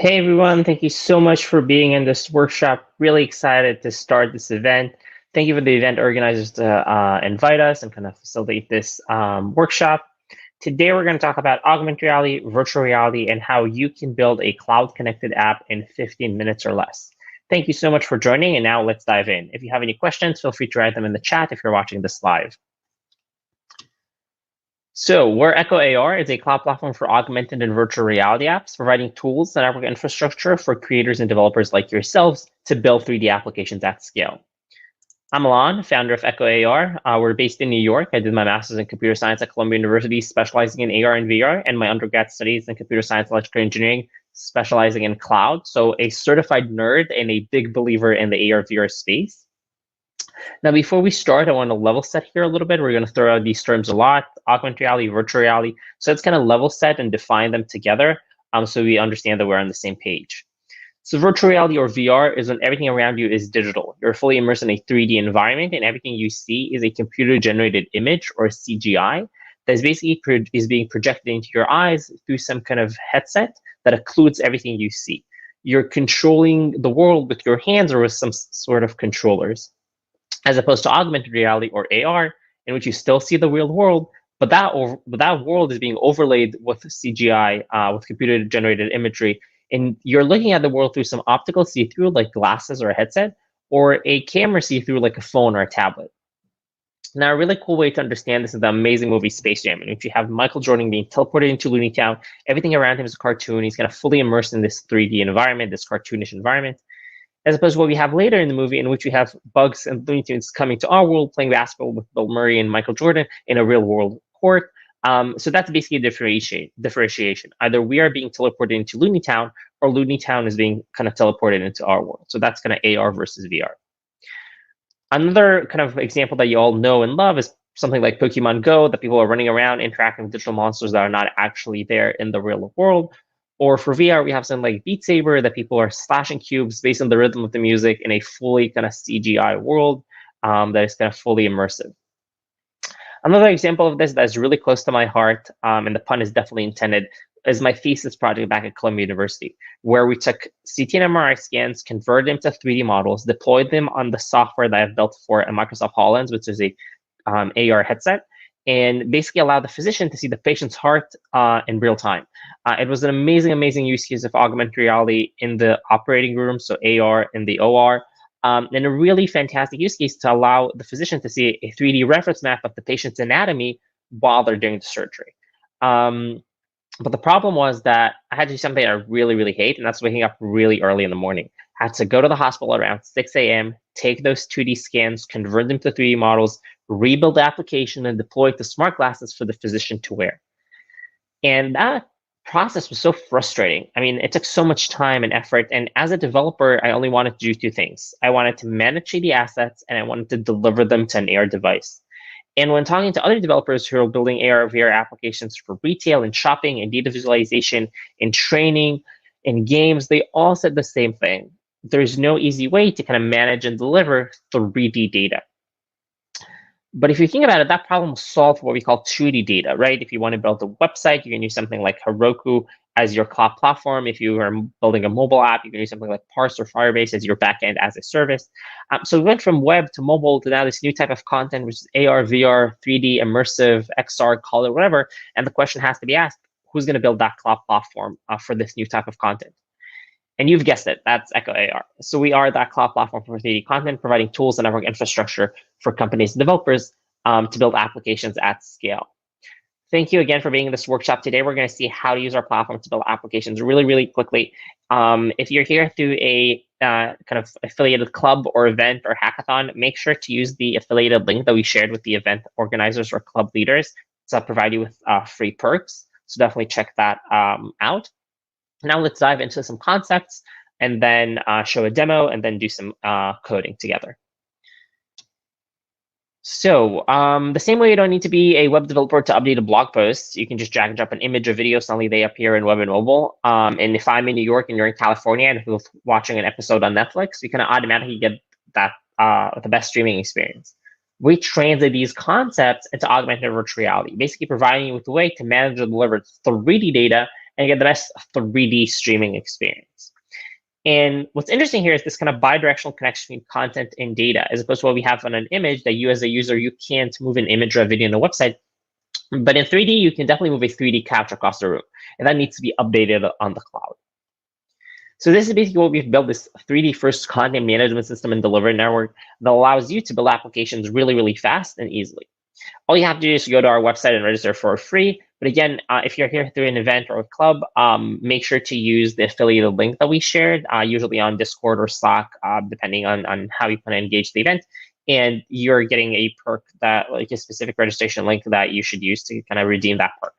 Hey everyone, thank you so much for being in this workshop. Really excited to start this event. Thank you for the event organizers to invite us and kind of facilitate this workshop. Today we're going to talk about augmented reality, virtual reality, and how you can build a cloud-connected app in 15 minutes or less. Thank you so much for joining, and now let's dive in. If you have any questions, feel free to write them in the chat if you're watching this live. So we're echoAR. It's a cloud platform for augmented and virtual reality apps, providing tools and network infrastructure for creators and developers like yourselves to build 3D applications at scale. I'm Alon, founder of echoAR. We're based in New York. I did my master's in computer science at Columbia University, specializing in AR and VR, and my undergrad studies in computer science and electrical engineering, specializing in cloud. So a certified nerd and a big believer in the AR VR space. Now, before we start, I want to level set here a little bit. We're going to throw out these terms a lot: augmented reality, virtual reality. So let's kind of level set and define them together so we understand that we're on the same page. So virtual reality or VR is when everything around you is digital. You're fully immersed in a 3D environment, and everything you see is a computer-generated image or CGI that is basically is being projected into your eyes through some kind of headset that occludes everything you see. You're controlling the world with your hands or with some sort of controllers, as opposed to augmented reality or AR, in which you still see the real world, but that world is being overlaid with CGI, with computer-generated imagery, and you're looking at the world through some optical see-through, like glasses or a headset, or a camera see-through, like a phone or a tablet. Now, a really cool way to understand this is the amazing movie Space Jam, in which you have Michael Jordan being teleported into Looney Town. Everything around him is a cartoon. He's kind of fully immersed in this 3D environment, this cartoonish environment, as opposed to what we have later in the movie, in which we have Bugs and Looney Tunes coming to our world, playing basketball with Bill Murray and Michael Jordan in a real world court. So that's basically a differentiation. Either we are being teleported into Looney Town, or Looney Town is being kind of teleported into our world. So that's kind of AR versus VR. Another kind of example that you all know and love is something like Pokemon Go, that people are running around interacting with digital monsters that are not actually there in the real world. Or for VR, we have something like Beat Saber, that people are slashing cubes based on the rhythm of the music in a fully kind of CGI world that is kind of fully immersive. Another example of this that is really close to my heart, and the pun is definitely intended, is my thesis project back at Columbia University, where we took CT and MRI scans, converted them to 3D models, deployed them on the software that I've built for a Microsoft HoloLens, which is a AR headset, and basically allowed the physician to see the patient's heart in real time. It was an amazing, amazing use case of augmented reality in the operating room, so AR in the OR, and a really fantastic use case to allow the physician to see a 3D reference map of the patient's anatomy while they're doing the surgery. But the problem was that I had to do something I really, really hate, and that's waking up really early in the morning. I had to go to the hospital around 6 a.m., take those 2D scans, convert them to 3D models, rebuild the application, and deploy it to smart glasses for the physician to wear. And that process was so frustrating. I mean, it took so much time and effort. And as a developer, I only wanted to do two things. I wanted to manage the assets, and I wanted to deliver them to an AR device. And when talking to other developers who are building AR, VR applications for retail and shopping and data visualization and training and games, they all said the same thing. There's no easy way to kind of manage and deliver 3D data. But if you think about it, that problem was solved for what we call 2D data, right? If you want to build a website, you can use something like Heroku as your cloud platform. If you are building a mobile app, you can use something like Parse or Firebase as your backend as a service. So we went from web to mobile to now this new type of content, which is AR, VR, 3D, immersive, XR, call it whatever. And the question has to be asked, who's going to build that cloud platform for this new type of content? And you've guessed it, that's echoAR. So we are that cloud platform for 3D content, providing tools and network infrastructure for companies and developers to build applications at scale. Thank you again for being in this workshop today. We're going to see how to use our platform to build applications really, really quickly. If you're here through a kind of affiliated club or event or hackathon, make sure to use the affiliated link that we shared with the event organizers or club leaders to provide you with free perks. So definitely check that out. Now let's dive into some concepts and then show a demo and then do some coding together. So the same way you don't need to be a web developer to update a blog post, you can just drag and drop an image or video, suddenly they appear in web and mobile. And if I'm in New York and you're in California and if you're watching an episode on Netflix, you can automatically get that the best streaming experience. We translate these concepts into augmented virtual reality, basically providing you with a way to manage and deliver 3D data and get the best 3D streaming experience. And what's interesting here is this kind of bidirectional connection between content and data, as opposed to what we have on an image that you as a user, you can't move an image or a video on the website. But in 3D, you can definitely move a 3D couch across the room, and that needs to be updated on the cloud. So this is basically what we've built, this 3D first content management system and delivery network that allows you to build applications really, really fast and easily. All you have to do is go to our website and register for free. But again, if you're here through an event or a club, make sure to use the affiliated link that we shared, usually on Discord or Slack, depending on how you want to engage the event. And you're getting a perk that, like a specific registration link that you should use to kind of redeem that perk.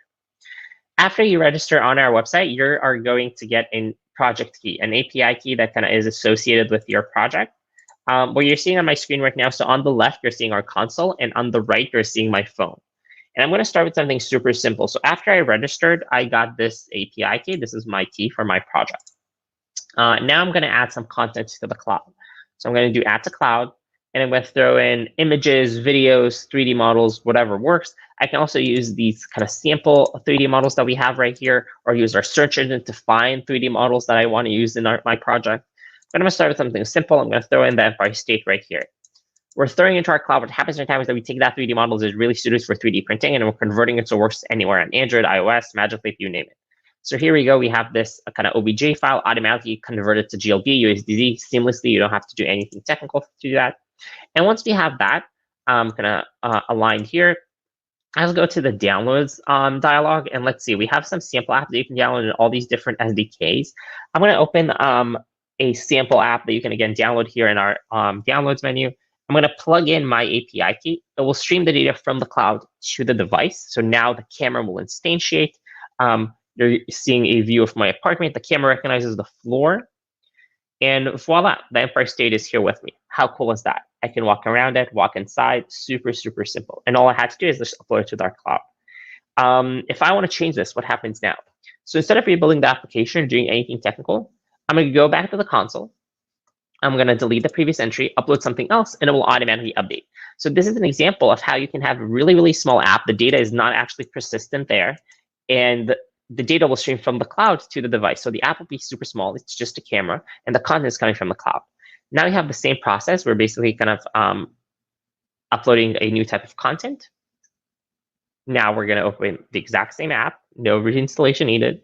After you register on our website, you are going to get a project key, an API key that kind of is associated with your project. What you're seeing on my screen right now, so on the left, you're seeing our console, and on the right, you're seeing my phone. And I'm going to start with something super simple. So after I registered, I got this API key. This is my key for my project. Now I'm going to add some content to the cloud. So I'm going to do add to cloud, and I'm going to throw in images, videos, 3D models, whatever works. I can also use these kind of sample 3D models that we have right here, or use our search engine to find 3D models that I want to use in my project. But I'm going to start with something simple. I'm going to throw in the Empire State right here. We're throwing into our cloud. What happens every time is that we take that 3D model that is really suited for 3D printing, and we're converting it so it works anywhere on Android, iOS, Magic Leap, you name it. So here we go. We have this kind of OBJ file automatically converted to GLB, USDZ seamlessly. You don't have to do anything technical to do that. And once we have that kind of aligned here, I'll go to the downloads dialog, and let's see. We have some sample apps that you can download in all these different SDKs. I'm going to open a sample app that you can, again, download here in our downloads menu. I'm going to plug in my API key. It will stream the data from the cloud to the device. So now the camera will instantiate. You're seeing a view of my apartment. The camera recognizes the floor. And voila, the Empire State is here with me. How cool is that? I can walk around it, walk inside, super, super simple. And all I had to do is just upload it to our cloud. If I want to change this, what happens now? So instead of rebuilding the application or doing anything technical, I'm going to go back to the console. I'm going to delete the previous entry, upload something else, and it will automatically update. So this is an example of how you can have a really, really small app. The data is not actually persistent there, and the data will stream from the cloud to the device. So the app will be super small. It's just a camera, and the content is coming from the cloud. Now we have the same process. We're basically kind of uploading a new type of content. Now we're going to open the exact same app. No reinstallation needed.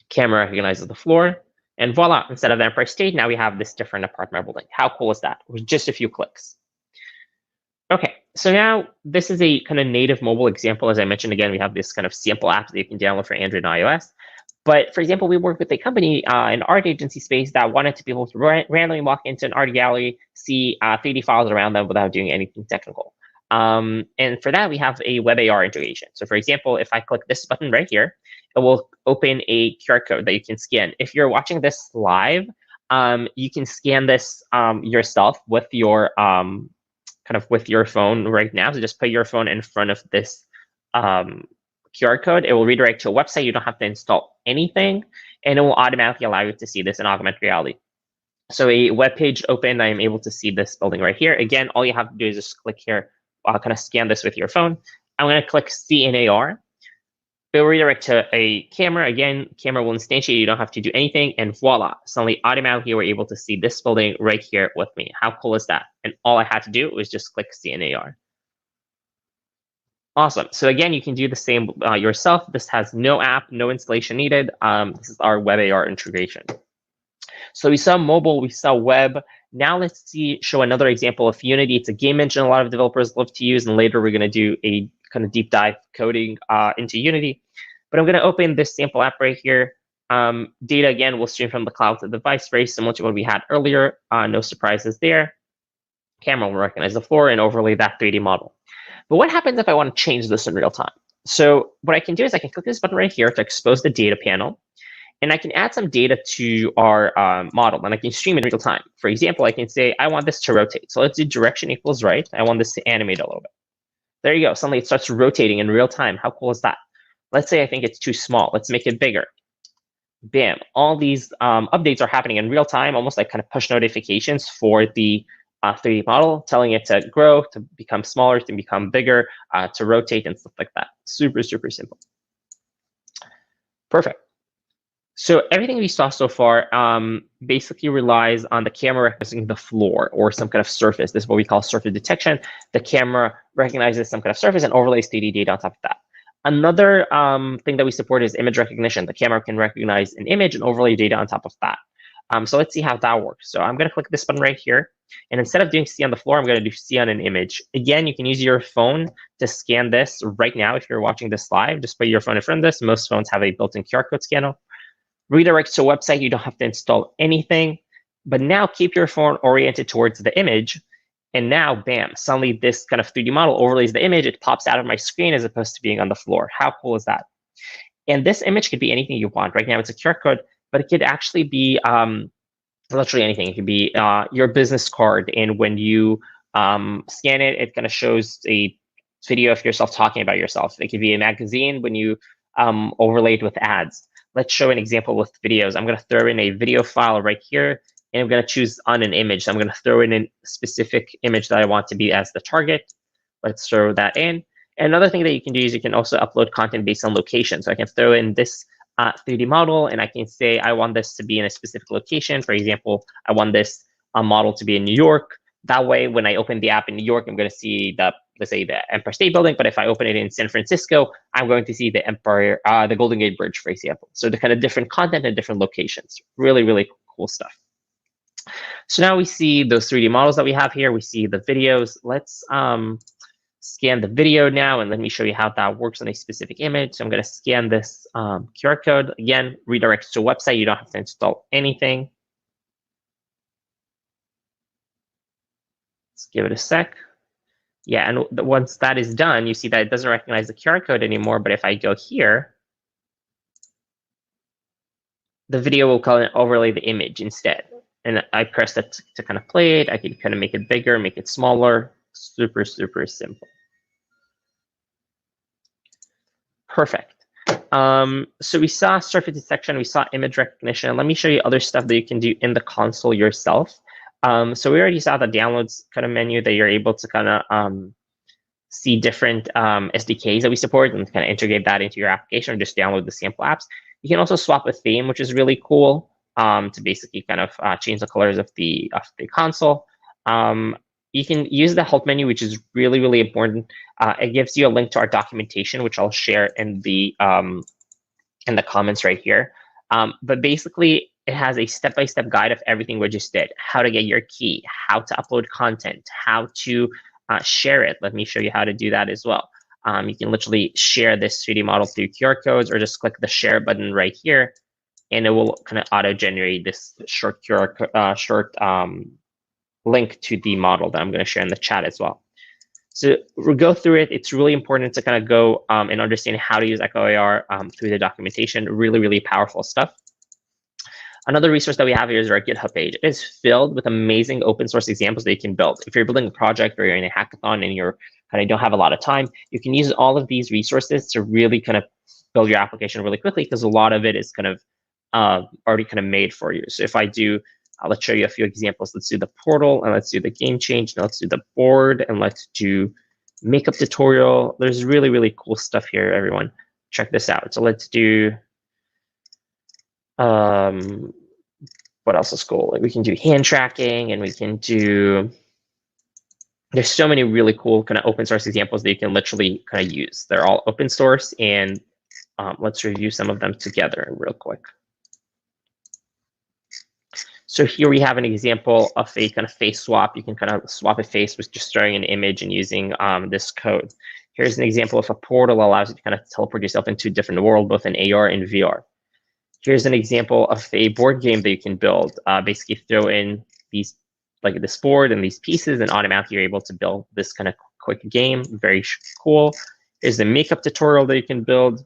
Camera recognizes the floor. And voila, instead of the Empire State, now we have this different apartment building. How cool is that? With just a few clicks. OK, so now this is a kind of native mobile example. As I mentioned, again, we have this kind of sample app that you can download for Android and iOS. But for example, we work with a company, an art agency space, that wanted to be able to randomly walk into an art gallery, see 3D files around them without doing anything technical. And for that, we have a echoAR integration. So for example, if I click this button right here, it will open a QR code that you can scan. If you're watching this live, you can scan this yourself with your with your phone right now. So just put your phone in front of this QR code. It will redirect to a website. You don't have to install anything, and it will automatically allow you to see this in augmented reality. So a web page opened, I am able to see this building right here. Again, all you have to do is just click here, kind of scan this with your phone. I'm going to click see in AR. It will redirect to a camera. Again, camera will instantiate. You don't have to do anything. And voila, suddenly automatically we're able to see this building right here with me. How cool is that? And all I had to do was just click see in AR. Awesome. So again, you can do the same yourself. This has no app, no installation needed. This is our echoAR integration. So we saw mobile, we saw web. Now let's show another example of Unity. It's a game engine a lot of developers love to use, and later we're going to do a kind of deep dive coding into Unity. But I'm going to open this sample app right here. Data, again, will stream from the cloud to the device, very similar to what we had earlier. No surprises there. Camera will recognize the floor and overlay that 3D model. But what happens if I want to change this in real time? So what I can do is I can click this button right here to expose the data panel. And I can add some data to our model, and I can stream in real time. For example, I can say, I want this to rotate. So let's do direction equals right. I want this to animate a little bit. There you go. Suddenly it starts rotating in real time. How cool is that? Let's say I think it's too small. Let's make it bigger. Bam. All these updates are happening in real time, almost like kind of push notifications for the 3D model, telling it to grow, to become smaller, to become bigger, to rotate and stuff like that. Super, super simple. Perfect. So everything we saw so far basically relies on the camera recognizing the floor or some kind of surface. This is what we call surface detection. The camera recognizes some kind of surface and overlays 3D data on top of that. Another thing that we support is image recognition. The camera can recognize an image and overlay data on top of that. So let's see how that works. So I'm going to click this button right here. And instead of doing see on the floor, I'm going to do see on an image. Again, you can use your phone to scan this right now. If you're watching this live, just put your phone in front of this. Most phones have a built-in QR code scanner. Redirects to a website. You don't have to install anything. But now keep your phone oriented towards the image. And now, bam, suddenly this kind of 3D model overlays the image. It pops out of my screen as opposed to being on the floor. How cool is that? And this image could be anything you want. Right now, it's a QR code, but it could actually be literally anything. It could be your business card. And when you scan it, it kind of shows a video of yourself talking about yourself. It could be a magazine when you overlay it with ads. Let's show an example with videos. I'm going to throw in a video file right here, and I'm going to choose on an image. So I'm going to throw in a specific image that I want to be as the target. Let's throw that in. And another thing that you can do is you can also upload content based on location. So I can throw in this 3D model, and I can say I want this to be in a specific location. For example, I want this model to be in New York. That way, when I open the app in New York, I'm going to see the, let's say, the Empire State Building. But if I open it in San Francisco, I'm going to see the the Golden Gate Bridge, for example. So the kind of different content and different locations. Really, really cool stuff. So now we see those 3D models that we have here. We see the videos. Let's scan the video now, and let me show you how that works on a specific image. So I'm going to scan this QR code. Again, redirects to a website. You don't have to install anything. Let's give it a sec. Yeah, and once that is done, you see that it doesn't recognize the QR code anymore. But if I go here, the video will kind of overlay the image instead. And I press that to kind of play it. I can kind of make it bigger, make it smaller. Super, super simple. Perfect. So we saw surface detection, we saw image recognition. Let me show you other stuff that you can do in the console yourself. So we already saw the downloads kind of menu that you're able to kind of see different SDKs that we support and kind of integrate that into your application or just download the sample apps. You can also swap a theme, which is really cool, to basically kind of change the colors of the console. You can use the help menu, which is really, really important. It gives you a link to our documentation, which I'll share in the comments right here. But basically, it has a step-by-step guide of everything we just did: how to get your key, how to upload content, how to share it. Let me show you how to do that as well. You can literally share this 3D model through QR codes, or just click the share button right here, and it will kind of auto-generate this short link to the model that I'm going to share in the chat as well. So we'll go through it. It's really important to kind of go and understand how to use echoAR through the documentation. Really, really powerful stuff. Another resource that we have here is our GitHub page. It is filled with amazing open source examples that you can build. If you're building a project or you're in a hackathon and you're kind of don't have a lot of time, you can use all of these resources to really kind of build your application really quickly, because a lot of it is kind of already kind of made for you. So if I do, let's show you a few examples. Let's do the portal, and let's do the game change. Now let's do the board, and let's do makeup tutorial. There's really, really cool stuff here, everyone. Check this out. So let's do, what else is cool? Like we can do hand tracking, and we can do, there's so many really cool kind of open source examples that you can literally kind of use. They're all open source, and let's review some of them together real quick. So here we have an example of a kind of face swap. You can kind of swap a face with just throwing an image and using this code. Here's an example of a portal that allows you to kind of teleport yourself into a different world, both in AR and VR. Here's an example of a board game that you can build. Basically throw in these, like this board and these pieces, and automatically you're able to build this kind of quick game. Very cool. Here's the makeup tutorial that you can build.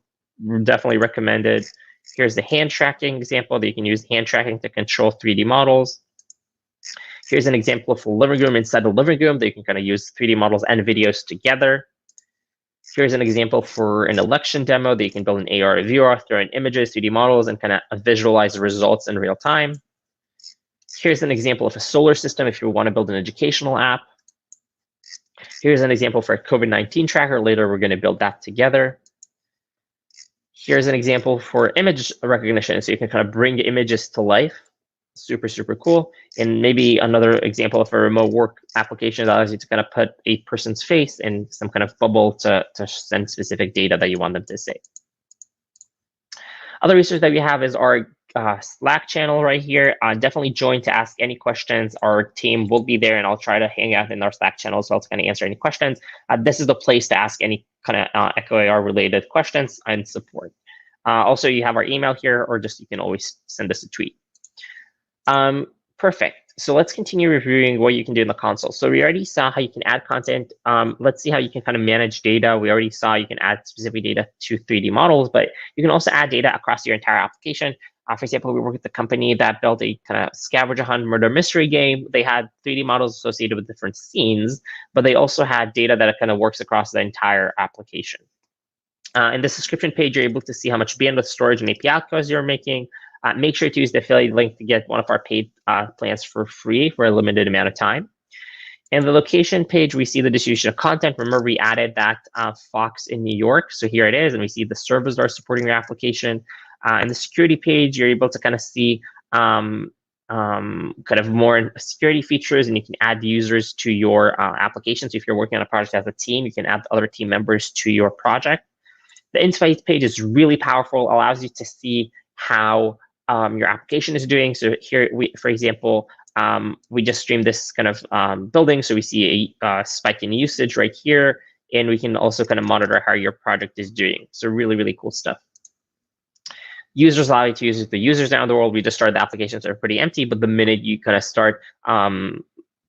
Definitely recommended. Here's the hand tracking example that you can use hand tracking to control 3D models. Here's an example of a living room inside the living room that you can kind of use 3D models and videos together. Here's an example for an election demo that you can build an AR or VR, throw in images, 3D models, and kind of visualize the results in real time. Here's an example of a solar system if you want to build an educational app. Here's an example for a COVID-19 tracker. Later, we're going to build that together. Here's an example for image recognition. So you can kind of bring images to life. Super, super cool. And maybe another example of a remote work application that allows you to kind of put a person's face in some kind of bubble to send specific data that you want them to see. Other resource that we have is our Slack channel right here. Definitely join to ask any questions. Our team will be there, and I'll try to hang out in our Slack channel as well to kind of answer any questions. This is the place to ask any kind of echoAR related questions and support. Also, you have our email here, or just you can always send us a tweet. Perfect. So let's continue reviewing what you can do in the console. So we already saw how you can add content. Let's see how you can kind of manage data. We already saw you can add specific data to 3D models, but you can also add data across your entire application. For example, we work with a company that built a kind of scavenger hunt murder mystery game. They had 3D models associated with different scenes, but they also had data that kind of works across the entire application. In the subscription page, you're able to see how much bandwidth, storage, and API calls you're making. Make sure to use the affiliate link to get one of our paid plans for free for a limited amount of time. In the location page, we see the distribution of content. Remember, we added that Fox in New York. So here it is, and we see the servers that are supporting your application. In the security page, you're able to kind of see kind of more security features, and you can add users to your application. So if you're working on a project as a team, you can add other team members to your project. The insights page is really powerful, allows you to see how your application is doing. So here, for example, we just streamed this kind of building. So we see a spike in usage right here. And we can also kind of monitor how your project is doing. So really, really cool stuff. Users allow you to use the users around the world. We just started the applications that are pretty empty, but the minute you kind of start,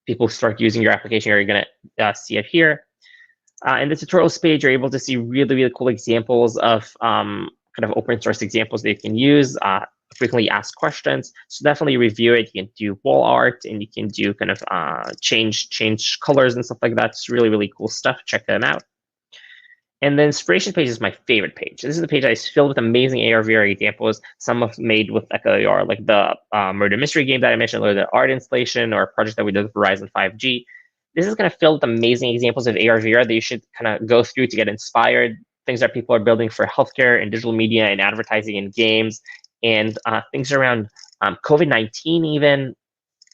people start using your application, you're going to see it here. In the tutorials page, you're able to see really, really cool examples of kind of open source examples that you can use, frequently asked questions. So definitely review it. You can do wall art, and you can do kind of change colors and stuff like that. It's really, really cool stuff. Check them out. And the inspiration page is my favorite page. This is the page that is filled with amazing AR/VR examples, some of made with echoAR, like the murder mystery game that I mentioned, or the art installation, or a project that we did with Verizon 5G. This is kind of filled with amazing examples of AR/VR that you should kind of go through to get inspired. Things that people are building for healthcare and digital media and advertising and games, and things around COVID-19 even.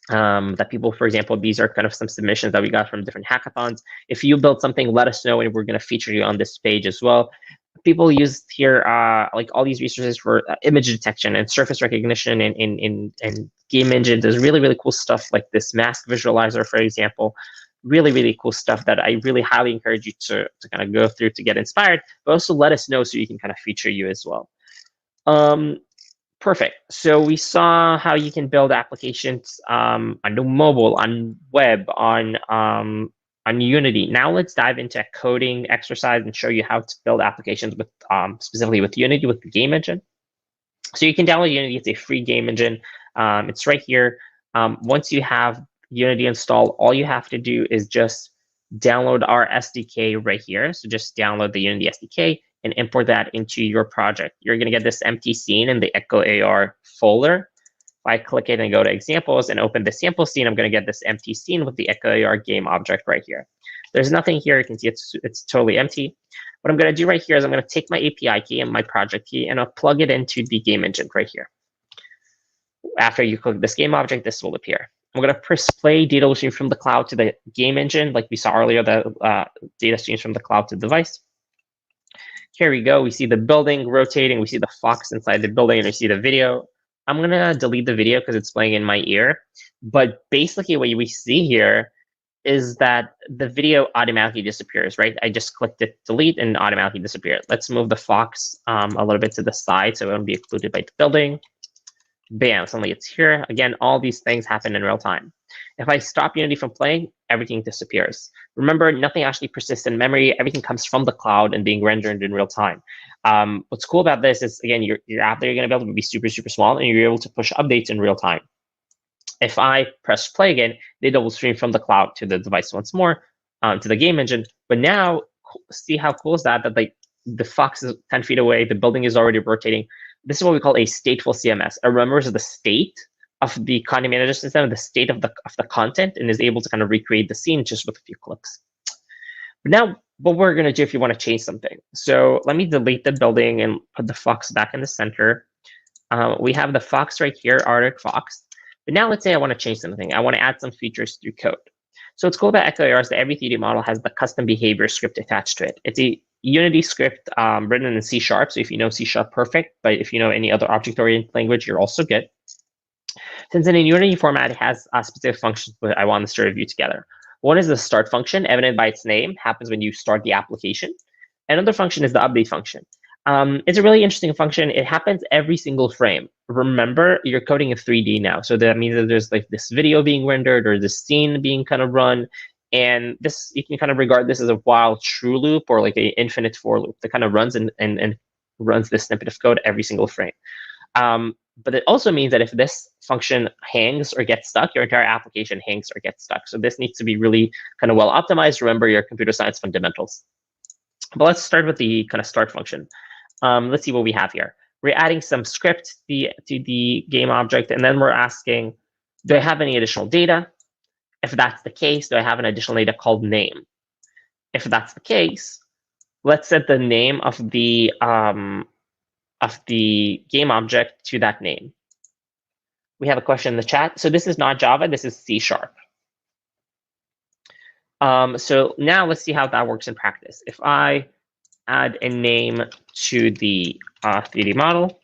That people, for example, these are kind of some submissions that we got from different hackathons. If you build something, let us know, and we're going to feature you on this page as well. People use here like all these resources for image detection and surface recognition and game engines. There's really, really cool stuff like this mask visualizer, for example. Really, really cool stuff that I really highly encourage you to kind of go through to get inspired, but also let us know so you can kind of feature you as well. Perfect. So we saw how you can build applications on the mobile, on web, on Unity. Now let's dive into a coding exercise and show you how to build applications with specifically with Unity, with the game engine. So you can download Unity. It's a free game engine. It's right here. Once you have Unity installed, all you have to do is just download our SDK right here. So just download the Unity SDK and import that into your project. You're going to get this empty scene in the echoAR folder. If I click it and go to examples and open the sample scene, I'm going to get this empty scene with the echoAR game object right here. There's nothing here. You can see it's totally empty. What I'm going to do right here is I'm going to take my API key and my project key, and I'll plug it into the game engine right here. After you click this game object, this will appear. I'm going to press play. Data will stream from the cloud to the game engine. Like we saw earlier, the data streams from the cloud to the device. Here we go. We see the building rotating. We see the fox inside the building, and we see the video. I'm going to delete the video because it's playing in my ear. But basically what we see here is that the video automatically disappears, right? I just clicked it, delete, and automatically disappeared. Let's move the fox a little bit to the side so it won't be excluded by the building. Bam, suddenly it's here. Again, all these things happen in real time. If I stop Unity from playing, everything disappears. Remember, nothing actually persists in memory. Everything comes from the cloud and being rendered in real time. What's cool about this is, again, your app that you're going to build will be super, super small, and you're able to push updates in real time. If I press play again, data will stream from the cloud to the device once more, to the game engine. But now, see how cool is that? That the fox is 10 feet away, the building is already rotating. This is what we call a stateful CMS. It remembers the state of the content management system, the state of the content, and is able to kind of recreate the scene just with a few clicks. But now what we're going to do if you want to change something. So let me delete the building and put the fox back in the center. We have the fox right here, Arctic fox. But now let's say I want to change something. I want to add some features through code. So what's cool about echoAR is that every 3D model has the custom behavior script attached to it. It's a Unity script written in C#. So if you know C#, perfect. But if you know any other object-oriented language, you're also good. Since in a Unity format, it has specific functions that I want us to review together. One is the start function, evident by its name, happens when you start the application. Another function is the update function. It's a really interesting function. It happens every single frame. Remember, you're coding in 3D now. So that means that there's like this video being rendered or this scene being kind of run. And this, you can kind of regard this as a while true loop or like an infinite for loop that kind of runs and runs this snippet of code every single frame. But it also means that if this function hangs or gets stuck, your entire application hangs or gets stuck. So this needs to be really kind of well optimized. Remember your computer science fundamentals. But let's start with the kind of start function. Let's see what we have here. We're adding some script to the game object, and then we're asking, do I have any additional data? If that's the case, do I have an additional data called name? If that's the case, let's set the name of the game object to that name. We have a question in the chat. So this is not Java, this is C#. So now let's see how that works in practice. If I add a name to the 3D model,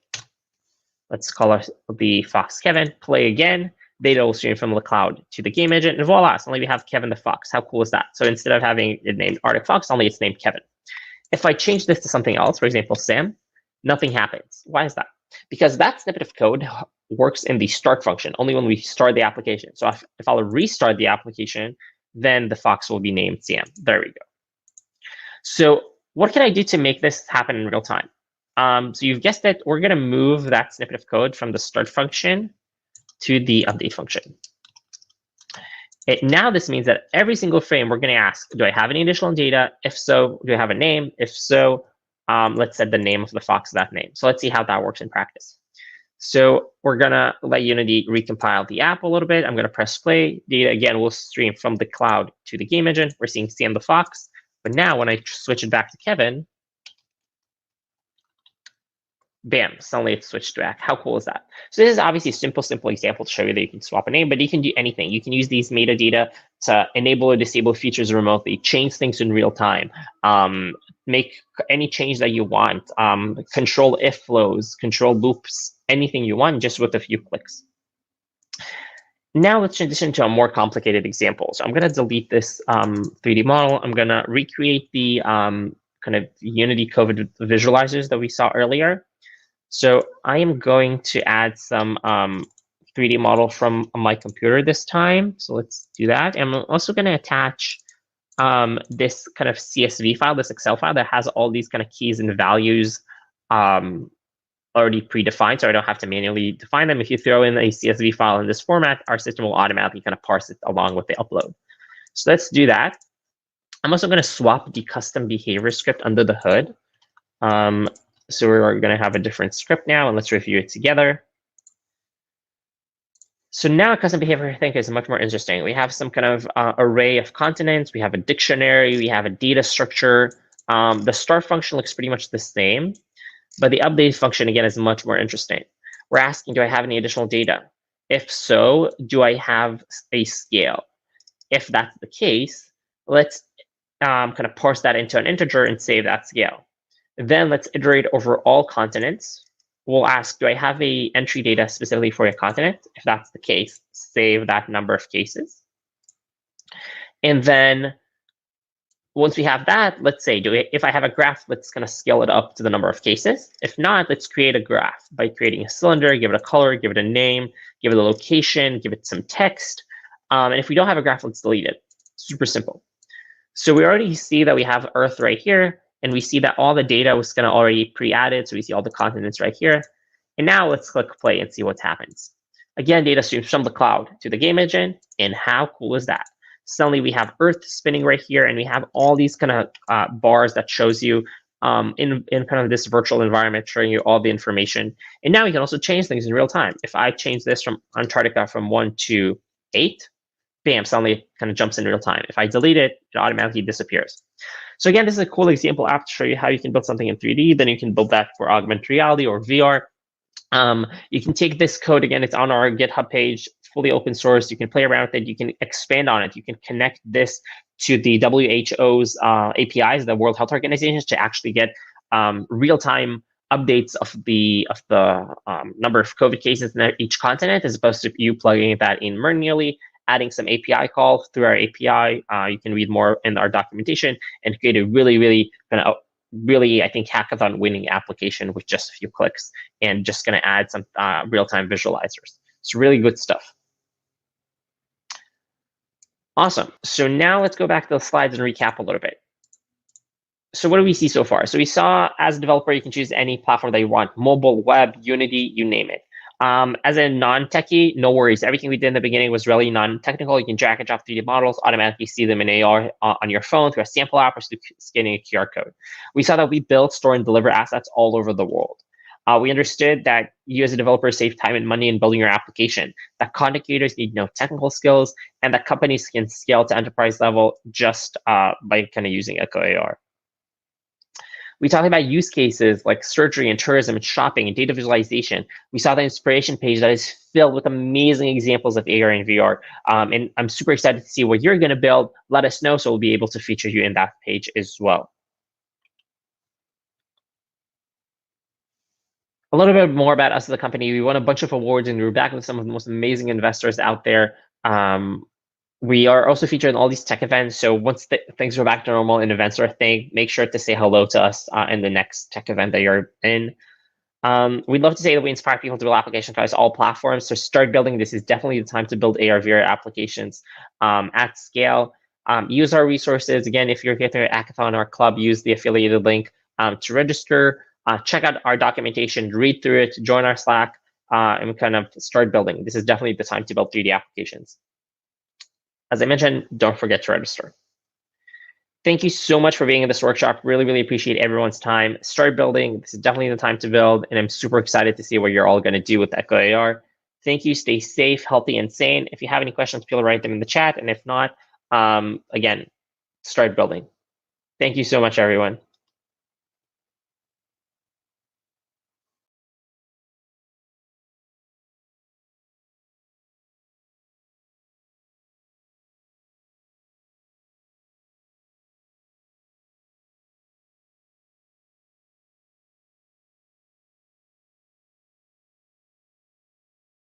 let's call the fox Kevin, play again, data will stream from the cloud to the game agent, and voila, suddenly we have Kevin the fox. How cool is that? So instead of having it named Arctic Fox, suddenly it's named Kevin. If I change this to something else, for example, Sam, nothing happens. Why is that? Because that snippet of code works in the start function, only when we start the application. So if I'll restart the application, then the fox will be named Sam. There we go. So what can I do to make this happen in real time? So you've guessed it, we're going to move that snippet of code from the start function to the update function. Now this means that every single frame we're going to ask, do I have any additional data? If so, do I have a name? If so, let's set the name of the fox to that name. So let's see how that works in practice. So we're going to let Unity recompile the app a little bit. I'm going to press play. Data, again, will stream from the cloud to the game engine. We're seeing Sam the fox. But now when I switch it back to Kevin, bam, suddenly it's switched back. How cool is that? So this is obviously a simple example to show you that you can swap a name, but you can do anything. You can use these metadata to enable or disable features remotely, change things in real time, make any change that you want, control if flows, control loops, anything you want just with a few clicks. Now let's transition to a more complicated example. So I'm going to delete this 3D model. I'm going to recreate the kind of Unity code visualizers that we saw earlier. So I am going to add some 3D model from my computer this time. So let's do that. And I'm also going to attach this kind of CSV file, this Excel file that has all these kind of keys and values already predefined, so I don't have to manually define them. If you throw in a CSV file in this format, our system will automatically kind of parse it along with the upload. So let's do that. I'm also going to swap the custom behavior script under the hood. So we're going to have a different script now, and let's review it together. So now custom behavior, I think, is much more interesting. We have some kind of array of continents. We have a dictionary. We have a data structure. The start function looks pretty much the same. But the update function, again, is much more interesting. We're asking, do I have any additional data? If so, do I have a scale? If that's the case, let's kind of parse that into an integer and save that scale. Then let's iterate over all continents. We'll ask, do I have a entry data specifically for a continent? If that's the case, save that number of cases. And then once we have that, let's say, if I have a graph, let's kind of scale it up to the number of cases. If not, let's create a graph by creating a cylinder, give it a color, give it a name, give it a location, give it some text. And if we don't have a graph, let's delete it. Super simple. So we already see that we have Earth right here, and we see that all the data was kind of already pre-added. So we see all the continents right here. And now let's click play and see what happens. Again, data streams from the cloud to the game engine. And how cool is that? Suddenly we have Earth spinning right here, and we have all these kind of bars that shows you in kind of this virtual environment, showing you all the information. And now we can also change things in real time. If I change this from Antarctica from 1 to 8, bam, suddenly it kind of jumps in real time. If I delete it, it automatically disappears. So again, this is a cool example app to show you how you can build something in 3D. Then you can build that for augmented reality or VR. You can take this code, again, it's on our GitHub page, fully open source. You can play around with it. You can expand on it. You can connect this to the WHO's APIs, the World Health Organization, to actually get real-time updates of the number of COVID cases in each continent, as opposed to you plugging that in manually, adding some API calls through our API. You can read more in our documentation and create a really, I think, hackathon-winning application with just a few clicks, and just going to add some real-time visualizers. It's really good stuff. Awesome. So now let's go back to the slides and recap a little bit. So what do we see so far? So we saw, as a developer, you can choose any platform that you want: mobile, web, Unity, you name it. As a non-techie, no worries. Everything we did in the beginning was really non-technical. You can drag and drop 3D models, automatically see them in AR on your phone through a sample app or through scanning a QR code. We saw that we build, store, and deliver assets all over the world. We understood that you as a developer save time and money in building your application, that content creators need no technical skills, and that companies can scale to enterprise level just by kind of using echoAR. We talked about use cases like surgery and tourism and shopping and data visualization. We saw the inspiration page that is filled with amazing examples of AR and VR. And I'm super excited to see what you're going to build. Let us know, so we'll be able to feature you in that page as well. A little bit more about us as a company. We won a bunch of awards, and we were back with some of the most amazing investors out there. We are also featured in all these tech events. So once things go back to normal and events are a thing, make sure to say hello to us in the next tech event that you're in. We'd love to say that we inspire people to build applications across all platforms. So start building. This is definitely the time to build AR, VR applications at scale. Use our resources. Again, if you're here through Hackathon or club, use the affiliated link to register. Check out our documentation, read through it, join our Slack, and kind of start building. This is definitely the time to build 3D applications. As I mentioned, don't forget to register. Thank you so much for being in this workshop. Really appreciate everyone's time. Start building. This is definitely the time to build, and I'm super excited to see what you're all going to do with echoAR. Thank you. Stay safe, healthy, and sane. If you have any questions, please write them in the chat, and if not, again, start building. Thank you so much, everyone.